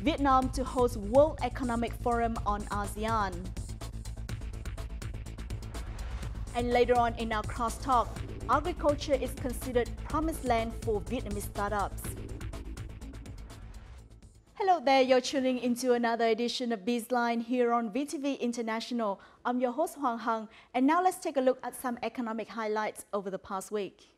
Vietnam to host World Economic Forum on ASEAN. And later on in our crosstalk, agriculture is considered promised land for Vietnamese startups. Hello there, you're tuning into another edition of BizLine here on VTV International. I'm your host Hoàng Hằng, and now let's take a look at some economic highlights over the past week.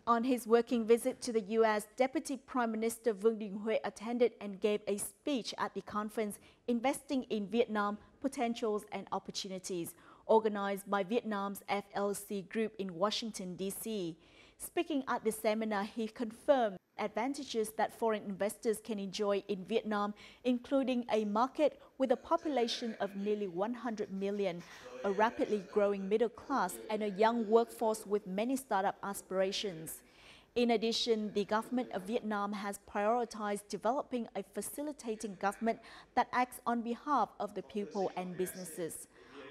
On his working visit to the U.S., Deputy Prime Minister Vương Đình Huệ attended and gave a speech at the conference Investing in Vietnam, Potentials and Opportunities, organized by Vietnam's FLC Group in Washington, D.C. Speaking at the seminar, he confirmed advantages that foreign investors can enjoy in Vietnam, including a market with a population of nearly 100 million, a rapidly growing middle class, and a young workforce with many startup aspirations. In addition, the government of Vietnam has prioritized developing a facilitating government that acts on behalf of the people and businesses.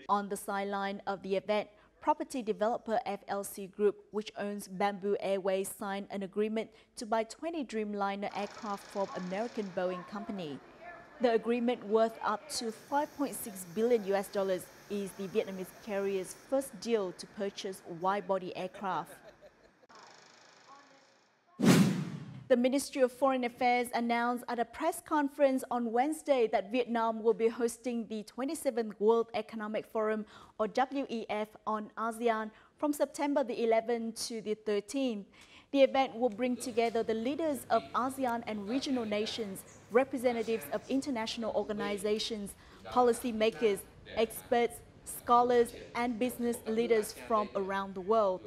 On the sideline of the event, property developer FLC Group, which owns Bamboo Airways, signed an agreement to buy 20 Dreamliner aircraft from American Boeing company. The agreement, worth up to $5.6 billion, is the Vietnamese carrier's first deal to purchase wide-body aircraft. The Ministry of Foreign Affairs announced at a press conference on Wednesday that Vietnam will be hosting the 27th World Economic Forum, or WEF, on ASEAN from September the 11th to the 13th. The event will bring together the leaders of ASEAN and regional nations, representatives of international organizations, policymakers, experts, scholars, and business leaders from around the world.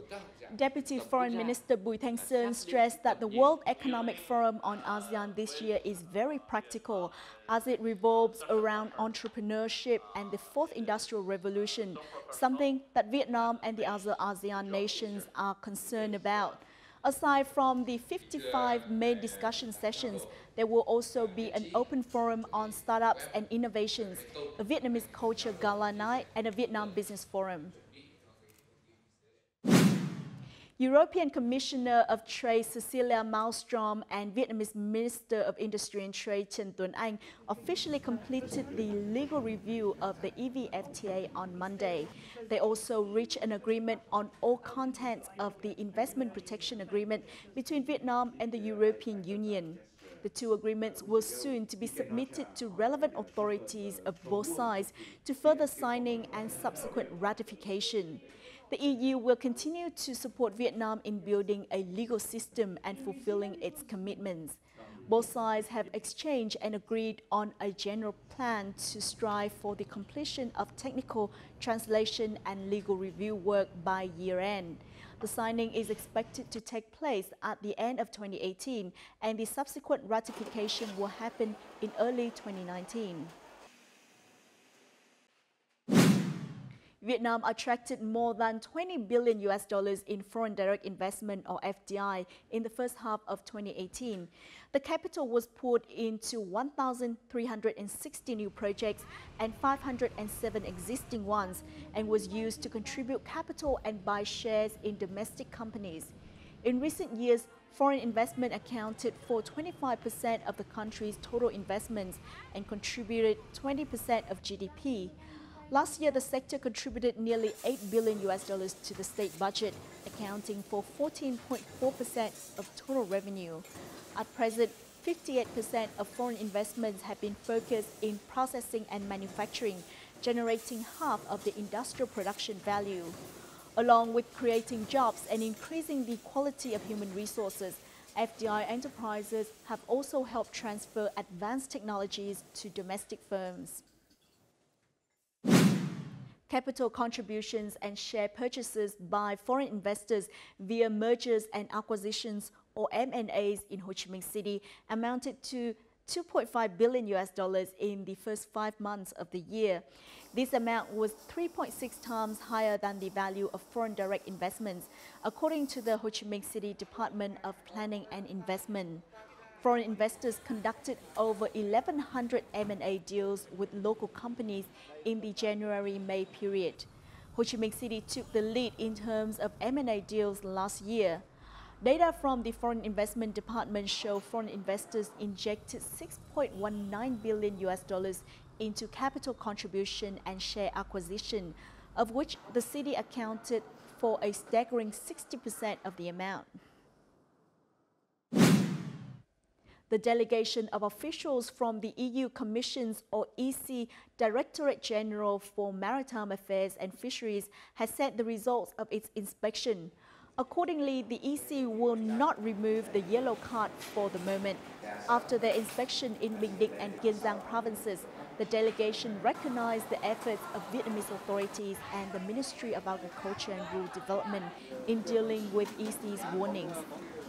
Deputy Foreign Minister Bùi Thanh Sơn stressed that the World Economic Forum on ASEAN this year is very practical, as it revolves around entrepreneurship and the fourth industrial revolution, something that Vietnam and the other ASEAN nations are concerned about. Aside from the 55 main discussion sessions, there will also be an open forum on startups and innovations, a Vietnamese culture gala night, and a Vietnam Business Forum. European Commissioner of Trade Cecilia Malmström and Vietnamese Minister of Industry and Trade Trần Tuấn Anh officially completed the legal review of the EVFTA on Monday. They also reached an agreement on all contents of the Investment Protection Agreement between Vietnam and the European Union. The two agreements will soon to be submitted to relevant authorities of both sides to further signing and subsequent ratification. The EU will continue to support Vietnam in building a legal system and fulfilling its commitments. Both sides have exchanged and agreed on a general plan to strive for the completion of technical translation and legal review work by year-end. The signing is expected to take place at the end of 2018, and the subsequent ratification will happen in early 2019. Vietnam attracted more than $20 billion in foreign direct investment, or FDI, in the first half of 2018. The capital was poured into 1,360 new projects and 507 existing ones, and was used to contribute capital and buy shares in domestic companies. In recent years, foreign investment accounted for 25% of the country's total investments and contributed 20% of GDP. Last year, the sector contributed nearly $8 billion to the state budget, accounting for 14.4% of total revenue. At present, 58% of foreign investments have been focused in processing and manufacturing, generating half of the industrial production value. Along with creating jobs and increasing the quality of human resources, FDI enterprises have also helped transfer advanced technologies to domestic firms. Capital contributions and share purchases by foreign investors via mergers and acquisitions, or M&As, in Ho Chi Minh City amounted to $2.5 billion in the first 5 months of the year. This amount was 3.6 times higher than the value of foreign direct investments, according to the Ho Chi Minh City Department of Planning and Investment. Foreign investors conducted over 1,100 M&A deals with local companies in the January-May period. Ho Chi Minh City took the lead in terms of M&A deals last year. Data from the Foreign Investment Department show foreign investors injected $6.19 billion into capital contribution and share acquisition, of which the city accounted for a staggering 60% of the amount. The delegation of officials from the EU Commission's or EC Directorate General for Maritime Affairs and Fisheries has said the results of its inspection. Accordingly, the EC will not remove the yellow card for the moment. After their inspection in Bình Định and Kiên Giang provinces, the delegation recognized the efforts of Vietnamese authorities and the Ministry of Agriculture and Rural Development in dealing with EC's warnings.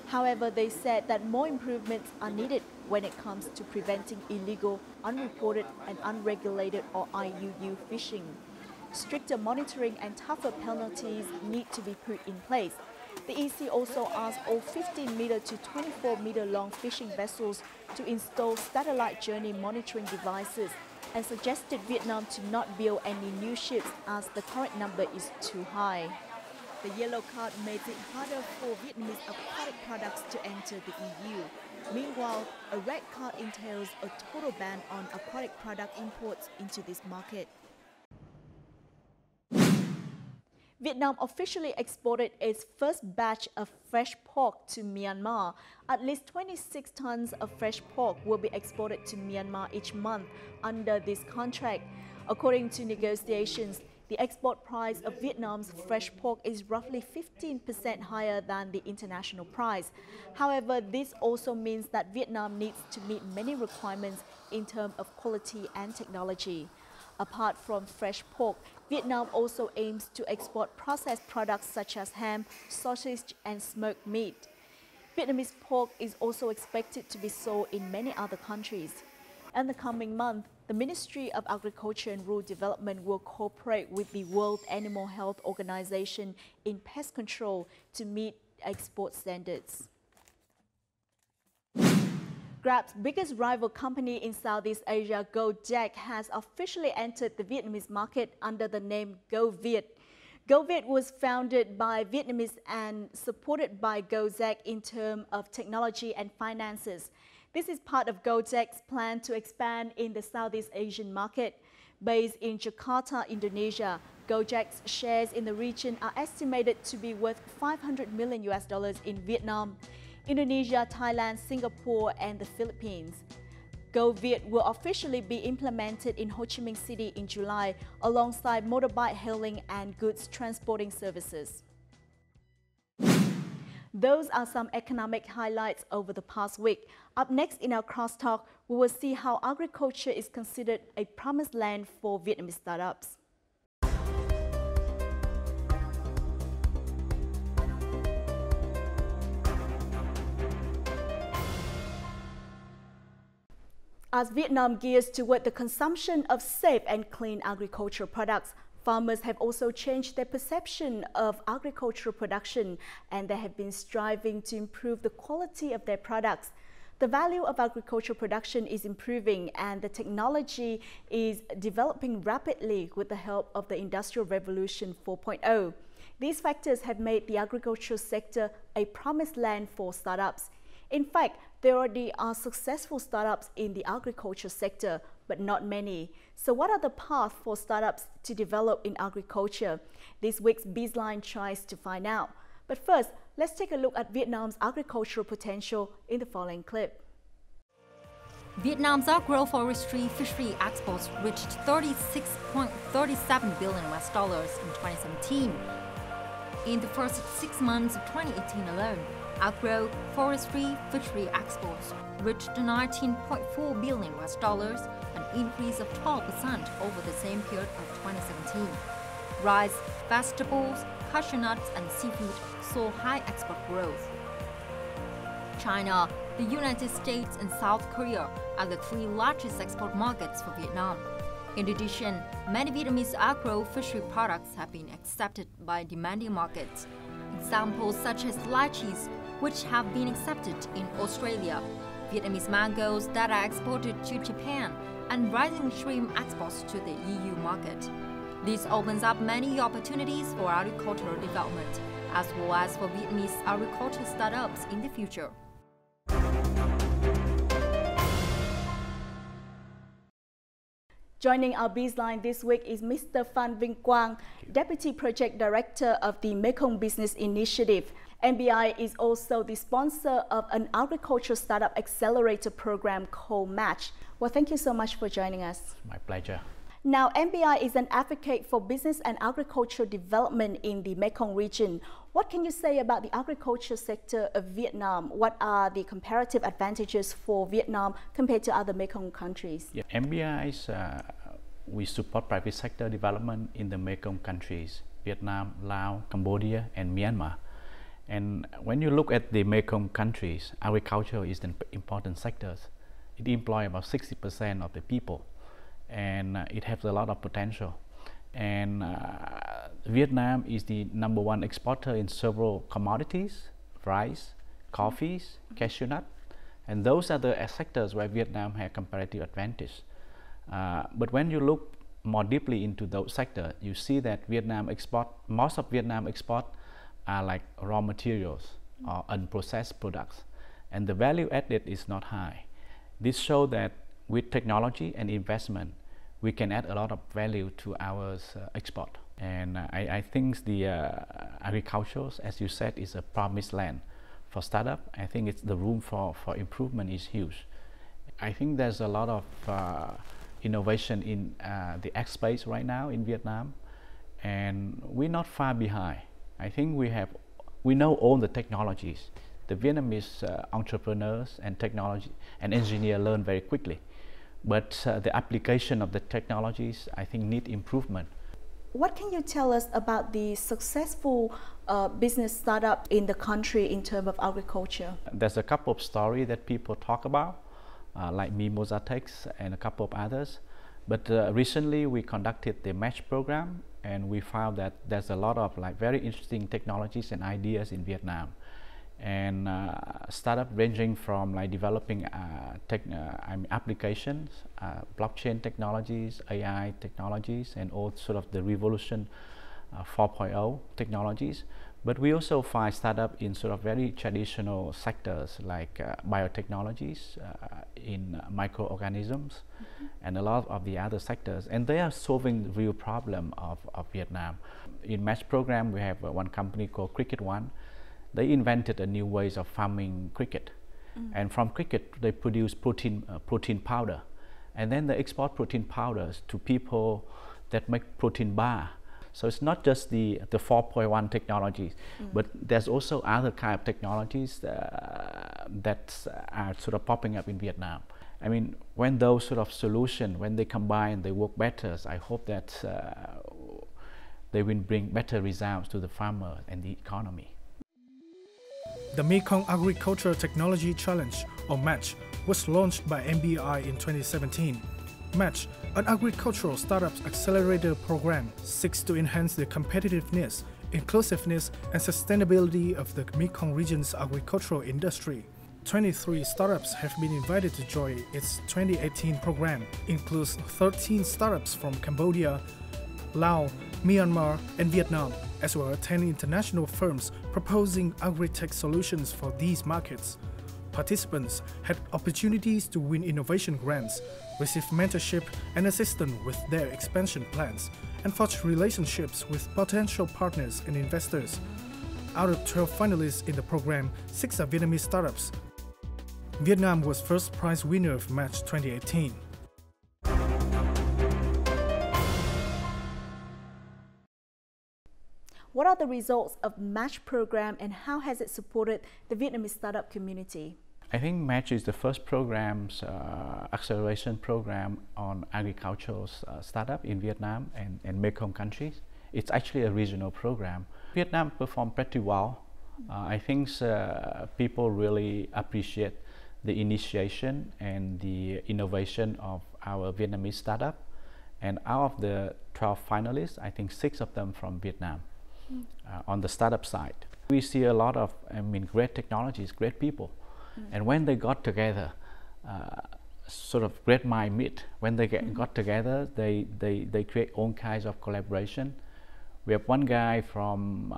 However, they said that more improvements are needed when it comes to preventing illegal, unreported and unregulated or IUU fishing. Stricter monitoring and tougher penalties need to be put in place. The EC also asked all 15-meter to 24-meter long fishing vessels to install satellite journey monitoring devices and suggested Vietnam to not build any new ships as the current number is too high. The yellow card made it harder for Vietnamese aquatic products to enter the EU. Meanwhile, a red card entails a total ban on aquatic product imports into this market. Vietnam officially exported its first batch of fresh pork to Myanmar. At least 26 tons of fresh pork will be exported to Myanmar each month under this contract. According to negotiations, the export price of Vietnam's fresh pork is roughly 15% higher than the international price. However, this also means that Vietnam needs to meet many requirements in terms of quality and technology. Apart from fresh pork, Vietnam also aims to export processed products such as ham, sausage, and smoked meat. Vietnamese pork is also expected to be sold in many other countries. In the coming month, the Ministry of Agriculture and Rural Development will cooperate with the World Animal Health Organization in pest control to meet export standards. Grab's biggest rival company in Southeast Asia, Gojek, has officially entered the Vietnamese market under the name GoViet. GoViet was founded by Vietnamese and supported by Gojek in terms of technology and finances. This is part of Gojek's plan to expand in the Southeast Asian market. Based in Jakarta, Indonesia, Gojek's shares in the region are estimated to be worth $500 million in Vietnam, Indonesia, Thailand, Singapore, and the Philippines. GoViet will officially be implemented in Ho Chi Minh City in July, alongside motorbike hailing and goods transporting services. Those are some economic highlights over the past week. Up next in our crosstalk, we will see how agriculture is considered a promised land for Vietnamese startups. As Vietnam gears toward the consumption of safe and clean agricultural products, farmers have also changed their perception of agricultural production, and they have been striving to improve the quality of their products. The value of agricultural production is improving, and the technology is developing rapidly with the help of the Industrial Revolution 4.0. These factors have made the agricultural sector a promised land for startups. In fact, there already are successful startups in the agriculture sector, but not many. So what are the paths for startups to develop in agriculture? This week's BizLine tries to find out. But first, let's take a look at Vietnam's agricultural potential in the following clip. Vietnam's agroforestry fishery exports reached $36.37 billion in 2017. In the first 6 months of 2018 alone, agroforestry fishery exports reached $19.4 billion, an increase of 12% over the same period of 2017. Rice, vegetables, cashew nuts, and seafood saw high export growth. China, the United States, and South Korea are the three largest export markets for Vietnam. In addition, many Vietnamese agro-fishery products have been accepted by demanding markets. Examples such as lychees, which have been accepted in Australia, Vietnamese mangoes that are exported to Japan, and rising shrimp exports to the EU market. This opens up many opportunities for agricultural development, as well as for Vietnamese agriculture startups in the future. Joining our Bizline this week is Mr. Phan Vinh Quang, Deputy Project Director of the Mekong Business Initiative. MBI is also the sponsor of an agriculture startup accelerator program called Match. Well, thank you so much for joining us. My pleasure. Now, MBI is an advocate for business and agricultural development in the Mekong region. What can you say about the agriculture sector of Vietnam? What are the comparative advantages for Vietnam compared to other Mekong countries? Yeah, MBI we support private sector development in the Mekong countries, Vietnam, Laos, Cambodia, and Myanmar. And when you look at the Mekong countries, agriculture is an important sector. It employs about 60% of the people, and it has a lot of potential. And Vietnam is the #1 exporter in several commodities, rice, coffees, cashew nut, and those are the sectors where Vietnam has comparative advantage. But when you look more deeply into those sectors, you see that most of Vietnam export are like raw materials or unprocessed products, and the value added is not high. This shows that with technology and investment, we can add a lot of value to our export. And I think the agriculture, as you said, is a promised land for startup. I think the room for improvement is huge. I think there's a lot of innovation in the ag space right now in Vietnam, and we're not far behind. I think we know all the technologies. The Vietnamese entrepreneurs and technology and engineers learn very quickly, but the application of the technologies, I think, need improvement. What can you tell us about the successful business startup in the country in terms of agriculture? There's a couple of stories that people talk about, like Mimosatex and a couple of others. But recently we conducted the Match program, and we found that there's a lot of very interesting technologies and ideas in Vietnam. And startup ranging from developing applications, blockchain technologies, AI technologies, and all sort of the revolution 4.0 technologies. But we also find startup in sort of very traditional sectors like biotechnologies, in microorganisms, and a lot of the other sectors. And they are solving the real problem of Vietnam. In Match program, we have one company called Cricket One. They invented a new ways of farming cricket, and from cricket they produce protein powder, and then they export protein powders to people that make protein bar. So it's not just the 4.1 technologies, but there's also other kind of technologies that are sort of popping up in Vietnam. I mean, when those sort of solutions, when they combine, they work better. So I hope that they will bring better results to the farmer and the economy. The Mekong Agricultural Technology Challenge, or Match, was launched by MBI in 2017. Match, an agricultural startups accelerator program, seeks to enhance the competitiveness, inclusiveness, and sustainability of the Mekong region's agricultural industry. 23 startups have been invited to join its 2018 program, includes 13 startups from Cambodia, Laos, Myanmar, and Vietnam, as well as 10 international firms proposing agri-tech solutions for these markets. Participants had opportunities to win innovation grants, receive mentorship and assistance with their expansion plans, and forge relationships with potential partners and investors. Out of 12 finalists in the program, 6 are Vietnamese startups. Vietnam was first prize winner of Match 2018. What are the results of Match program, and how has it supported the Vietnamese startup community? I think Match is the first acceleration program on agricultural startup in Vietnam and Mekong countries. It's actually a regional program. Vietnam performed pretty well. I think people really appreciate the initiation and the innovation of our Vietnamese startup. And out of the 12 finalists, I think 6 of them from Vietnam. On the startup side, we see a lot of great technologies, great people, and when they got together, sort of great mind meet. When they got together, they create all kinds of collaboration. We have one guy from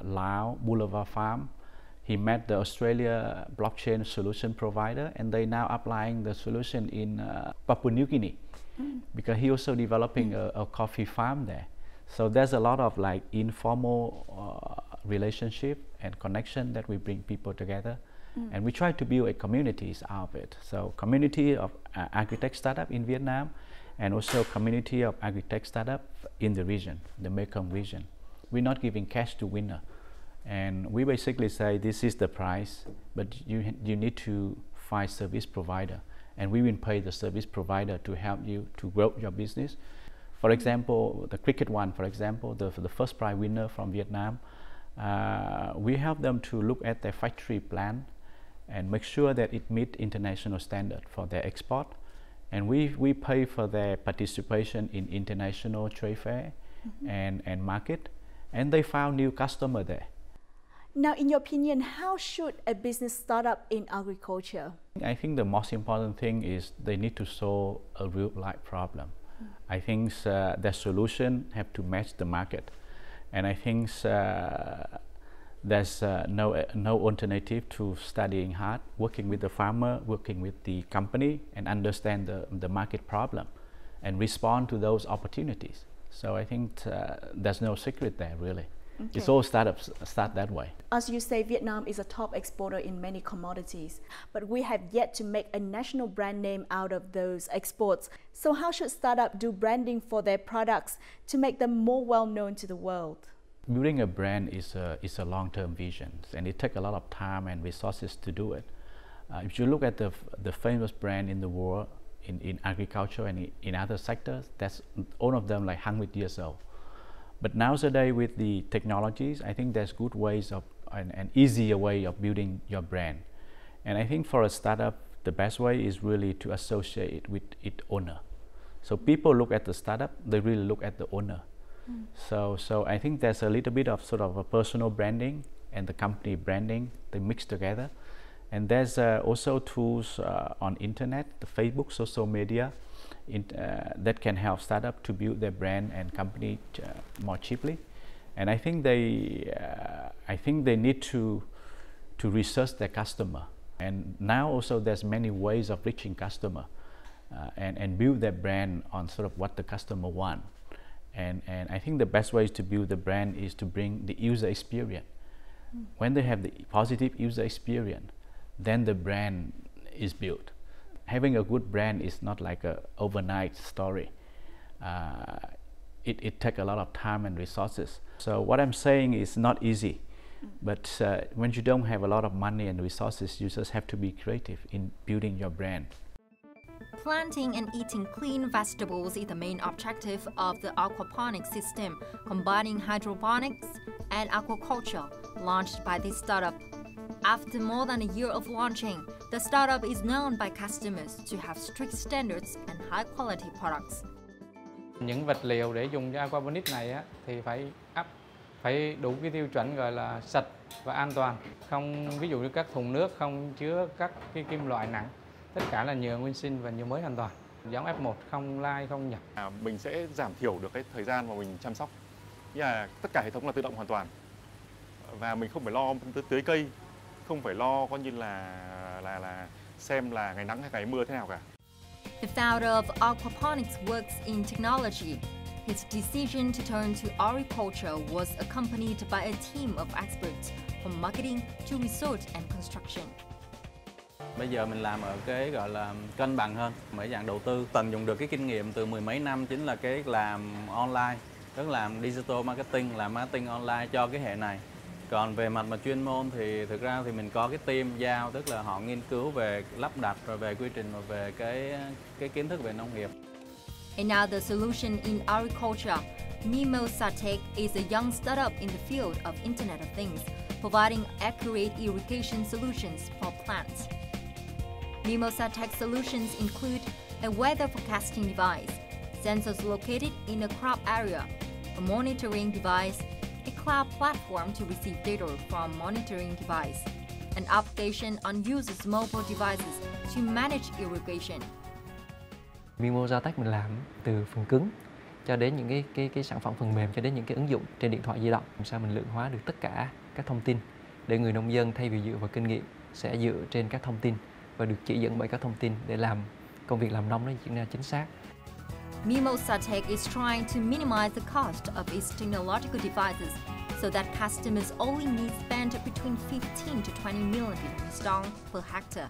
Laos, Boulevard Farm. He met the Australia blockchain solution provider, and they now applying the solution in Papua New Guinea, because he also developing a coffee farm there. So there's a lot of like informal relationship and connection that we bring people together, and we try to build a communities out of it. So community of agri-tech startup in Vietnam, and also community of agri-tech startup in the region, the Mekong region. We're not giving cash to winner, and we basically say this is the price, but you need to find service provider, and we will pay the service provider to help you to grow your business. For example, the cricket one, for example, the first prize winner from Vietnam, we help them to look at their factory plan and make sure that it meets international standard for their export. And we pay for their participation in international trade fair and market, and they found new customer there. Now, in your opinion, how should a business start up in agriculture? I think the most important thing is they need to solve a real life problem. I think their solution have to match the market, and I think there's no alternative to studying hard, working with the farmer, working with the company, and understand the market problem and respond to those opportunities. So I think there's no secret there, really. Okay. It's all startups start that way. As you say, Vietnam is a top exporter in many commodities, but we have yet to make a national brand name out of those exports. So how should startups do branding for their products to make them more well known to the world? Building a brand is a long-term vision, and it takes a lot of time and resources to do it. If you look at the famous brand in the world, in agriculture and in other sectors, that's all of them like 100 years old. But nowadays with the technologies, I think there's good ways of an easier way of building your brand. And I think for a startup, the best way is really to associate it with its owner. So people look at the startup, they really look at the owner. So I think there's a little bit of sort of a personal branding and the company branding, they mix together. And there's also tools on internet, the Facebook, social media, that can help startup to build their brand and company more cheaply. And I think they need to research their customer. And now also there's many ways of reaching customer and build their brand on sort of what the customer want. And I think the best way to build the brand is to bring the user experience. When they have the positive user experience, then the brand is built. Having a good brand is not like an overnight story. It takes a lot of time and resources. So what I'm saying is not easy, but when you don't have a lot of money and resources, you just have to be creative in building your brand. Planting and eating clean vegetables is the main objective of the aquaponics system, combining hydroponics and aquaculture, launched by this startup. After more than a year of launching, the startup is known by customers to have strict standards and high-quality products. Những vật liệu để dùng cho aquaponics này thì phải đủ cái tiêu chuẩn gọi là sạch và an toàn. Không, ví dụ như các thùng nước không chứa các cái kim loại nặng. Tất cả là nhựa nguyên sinh và nhựa mới hoàn toàn. Giống F1, không lai, không nhập. Mình sẽ giảm thiểu được cái thời gian mà mình chăm sóc. Như là tất cả hệ thống là tự động hoàn toàn. Và mình không phải lo tưới cây, không phải lo coi như là xem là ngày nắng hay ngày mưa thế nào cả. The founder of aquaponics works in technology. His decision to turn to agriculture was accompanied by a team of experts from marketing to research and construction. Bây giờ mình làm ở cái gọi là cân bằng hơn, mấy dạng đầu tư tận dụng được cái kinh nghiệm từ mười mấy năm, chính là cái làm online, tức là làm digital marketing, làm marketing online cho cái hệ này. Còn về mặt mà chuyên môn thì thực ra thì mình có cái team giao, tức là họ nghiên cứu về lắp đặt, rồi về quy trình, rồi về cái kiến thức về nông nghiệp. Another solution in agriculture, Mimosatech is a young startup in the field of Internet of Things, providing accurate irrigation solutions for plants. Mimosatech solutions include a weather forecasting device, sensors located in a crop area, a monitoring device, a cloud platform to receive data from monitoring device, an application on users' mobile devices to manage irrigation, Mimosa mình làm từ phần cứng cho đến những cái sản phẩm phần mềm, cho đến những cái ứng dụng trên điện thoại di động. Làm sao mình lượng hóa được tất cả các thông tin để người nông dân thay vì dựa vào kinh nghiệm sẽ dựa trên các thông tin và được chỉ dẫn bởi các thông tin để làm công việc làm nông nó diễn ra chính xác. Mimosa Tech is trying to minimize the cost of its technological devices so that customers only need spend between 15 to 20 million Vietnamese đồng per hectare.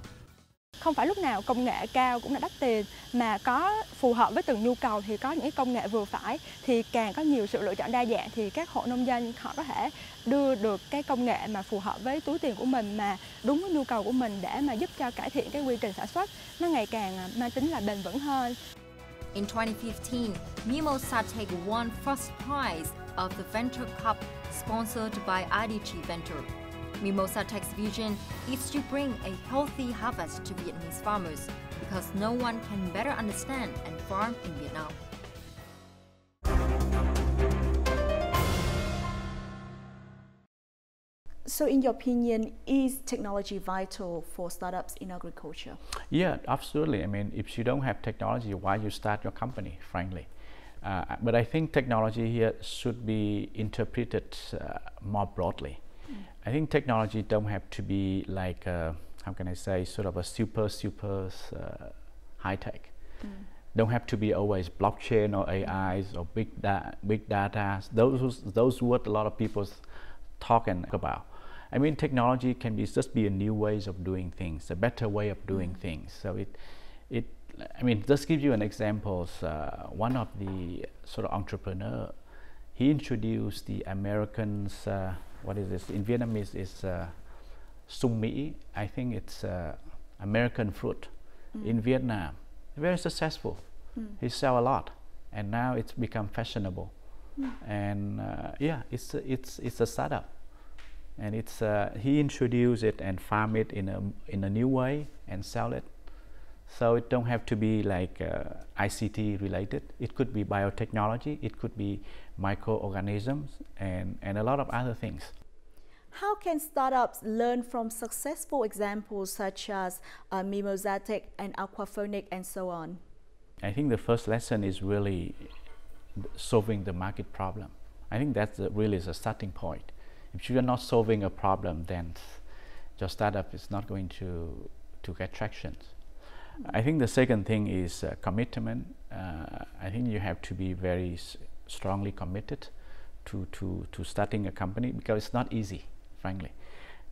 Không phải lúc nào công nghệ cao cũng là đắt tiền, mà có phù hợp với từng nhu cầu thì có những công nghệ vừa phải, thì càng có nhiều sự lựa chọn đa dạng thì các hộ nông dân họ có thể đưa được cái công nghệ mà phù hợp với túi tiền của mình, mà đúng với nhu cầu của mình để mà giúp cho cải thiện cái quy trình sản xuất nó ngày càng mang tính là bền vững hơn. In 2015, Mimosa Tech won first prize of the Venture Cup sponsored by IDG Venture. Mimosa Tech's vision is to bring a healthy harvest to Vietnamese farmers because no one can better understand and farm in Vietnam. So in your opinion, is technology vital for startups in agriculture? Yeah, absolutely. I mean, if you don't have technology, why you start your company, frankly? But I think technology here should be interpreted more broadly. I think technology don't have to be like, how can I say, sort of a super high tech. Don't have to be always blockchain or AIs or big data. Those what a lot of people talking about. I mean, technology can just be a new ways of doing things, a better way of doing things. So I mean, just give you an example. One of the sort of entrepreneur, he introduced the Americans. What is this? In Vietnamese, it's sung mỹ. I think it's American fruit in Vietnam. Very successful. He sell a lot, and now it's become fashionable. And yeah, it's a startup, and it's he introduced it and farm it in a new way and sell it. So it don't have to be like ICT related. It could be biotechnology. It could be microorganisms and a lot of other things. How can startups learn from successful examples such as Mimosa Tech and Aquaphonic and so on? I think the first lesson is really solving the market problem. I think that's really the starting point. If you are not solving a problem, then your startup is not going to get traction. I think the second thing is commitment. I think you have to be very strongly committed to starting a company because it's not easy, frankly.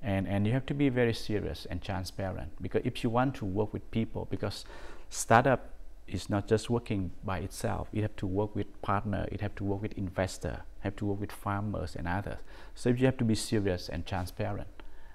And you have to be very serious and transparent, because if you want to work with people, because startup is not just working by itself, you have to work with partner, you have to work with investor, have to work with farmers and others. So you have to be serious and transparent.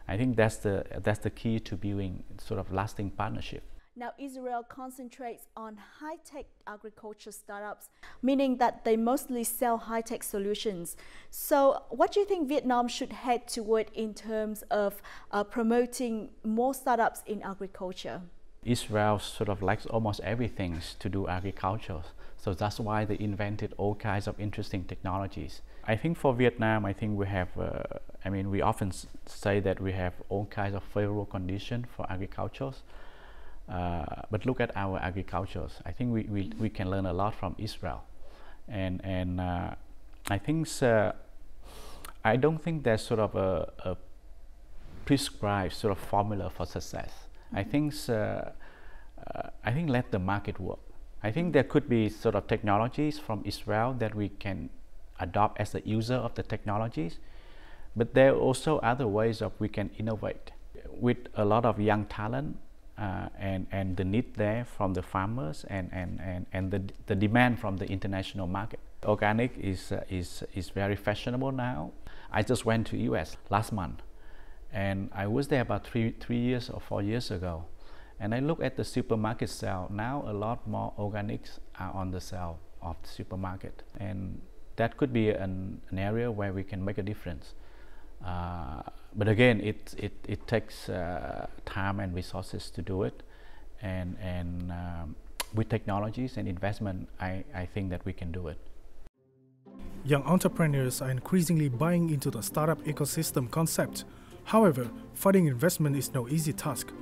I think that's the key to building sort of lasting partnership. Now, Israel concentrates on high-tech agriculture startups, meaning that they mostly sell high-tech solutions. So what do you think Vietnam should head toward in terms of promoting more startups in agriculture? Israel sort of likes almost everything to do agriculture. So that's why they invented all kinds of interesting technologies. I think for Vietnam, I think we have, I mean, we often say that we have all kinds of favorable conditions for agriculture. But look at our agriculture. I think we can learn a lot from Israel, and I think I don't think there's sort of a prescribed sort of formula for success. I think let the market work. I think there could be sort of technologies from Israel that we can adopt as a user of the technologies, but there are also other ways of we can innovate with a lot of young talent. And the need there from the farmers and the demand from the international market. Organic is very fashionable now. I just went to US last month, and I was there about 3 years or 4 years ago, and I look at the supermarket shelf now. A lot more organics are on the shelf of the supermarket, and that could be an area where we can make a difference. But again, it takes time and resources to do it, and with technologies and investment, I think that we can do it. Young entrepreneurs are increasingly buying into the startup ecosystem concept. However, finding investment is no easy task.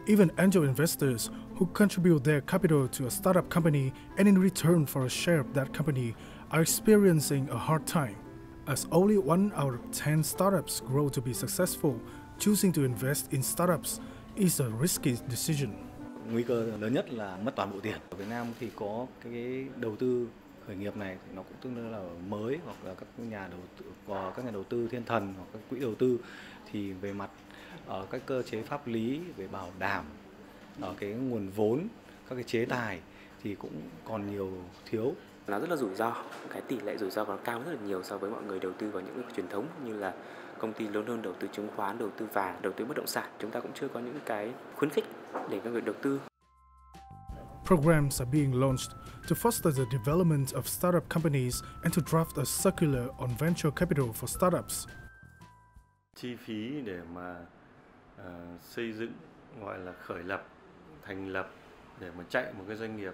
Even angel investors who contribute their capital to a startup company and in return for a share of that company are experiencing a hard time, as only 1 out of 10 startups grow to be successful. Choosing to invest in startups is a risky decision. Nguy cơ lớn nhất là mất toàn bộ tiền. Ở Việt Nam thì có cái đầu tư khởi nghiệp này thì nó cũng tương đối là mới, hoặc là các nhà đầu tư thiên thần hoặc các quỹ đầu tư, thì về mặt các cơ chế pháp lý về bảo đảm, cái nguồn vốn, các cái chế tài thì cũng còn nhiều thiếu. Nó rất là rủi ro, cái tỷ lệ rủi ro nó cao rất là nhiều so với mọi người đầu tư vào những cái truyền thống như là công ty lớn hơn đầu tư chứng khoán, đầu tư vàng, đầu tư bất động sản. Chúng ta cũng chưa có những cái khuyến khích để các người đầu tư. Programs are being launched to foster the development of startup companies and to draft a circular on venture capital for startups. Chi phí để mà xây dựng, gọi là khởi lập, thành lập để mà chạy một cái doanh nghiệp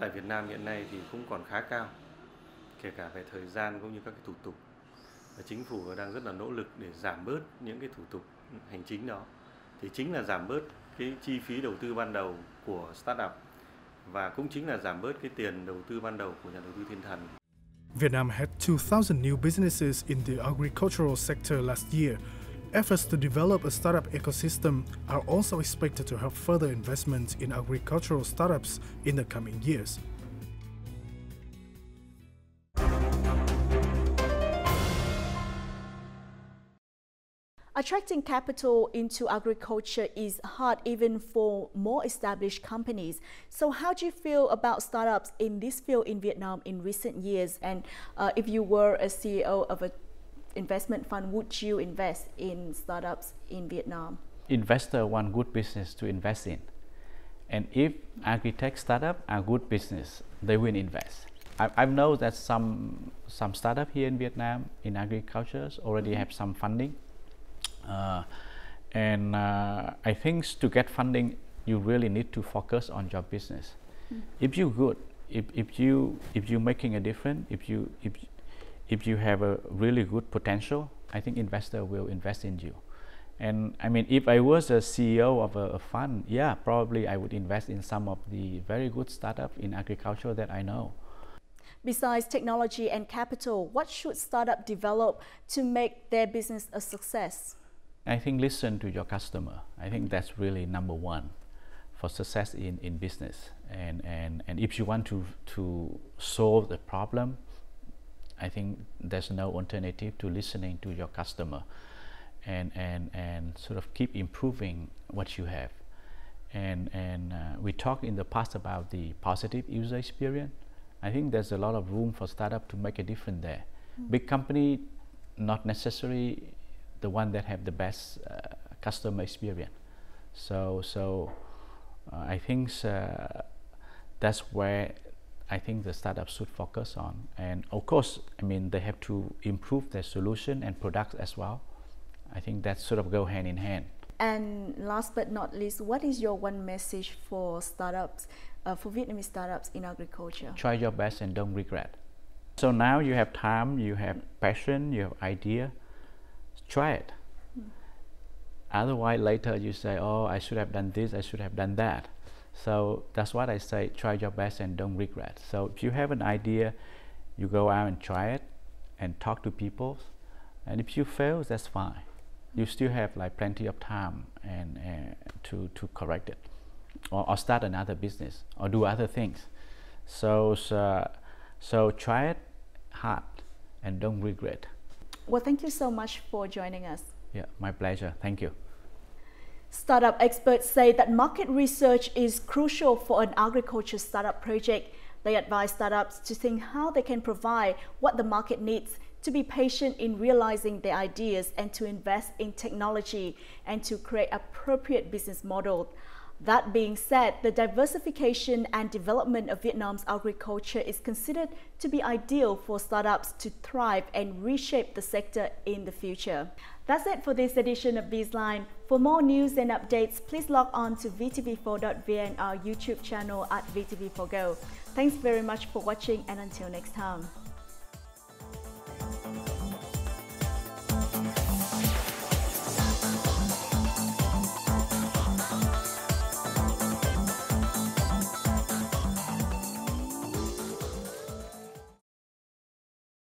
tại Việt Nam hiện nay thì cũng còn khá cao, kể cả về thời gian cũng như các cái thủ tục. Và chính phủ đang rất là nỗ lực để giảm bớt những cái thủ tục hành chính đó, thì chính là giảm bớt cái chi phí đầu tư ban đầu của startup và cũng chính là giảm bớt cái tiền đầu tư ban đầu của nhà đầu tư thiên thần. Vietnam had 2,000 new businesses in the agricultural sector last year. Efforts to develop a startup ecosystem are also expected to help further investment in agricultural startups in the coming years. Attracting capital into agriculture is hard even for more established companies. So how do you feel about startups in this field in Vietnam in recent years? And if you were a CEO of an investment fund, would you invest in startups in Vietnam? Investor want good business to invest in. And if agri-tech startup are good business, they will invest. I know that some startup here in Vietnam in agriculture already have some funding. I think to get funding, you really need to focus on your business. If you're good, if you're making a difference, if you have a really good potential, I think investor will invest in you. And I mean, if I was a CEO of a fund, yeah, probably I would invest in some of the very good startups in agriculture that I know. Besides technology and capital, what should startup develop to make their business a success? I think listen to your customer. I think that's really number one for success in business. And if you want to solve the problem, I think there's no alternative to listening to your customer and sort of keep improving what you have. And we talked in the past about the positive user experience. I think there's a lot of room for startup to make a difference there. Big company, not necessarily the one that have the best customer experience. So I think that's where I think the startups should focus on. And of course, I mean, they have to improve their solution and products as well. I think that sort of go hand in hand. And last but not least, what is your one message for startups, for Vietnamese startups in agriculture? Try your best and don't regret. So now you have time, you have passion, you have idea. Try it. Otherwise, later you say, "Oh, I should have done this. I should have done that." So that's what I say: try your best and don't regret. So if you have an idea, you go out and try it, and talk to people. And if you fail, that's fine. You still have like plenty of time and to correct it, or start another business, or do other things. So try it hard and don't regret. Well, thank you so much for joining us. Yeah, my pleasure. Thank you. Startup experts say that market research is crucial for an agriculture startup project. They advise startups to think how they can provide what the market needs, to be patient in realizing their ideas, and to invest in technology and to create appropriate business model. That being said, the diversification and development of Vietnam's agriculture is considered to be ideal for startups to thrive and reshape the sector in the future. That's it for this edition of BizLine. For more news and updates, please log on to vtv4.vn, our YouTube channel at VTV4Go. Thanks very much for watching, and until next time.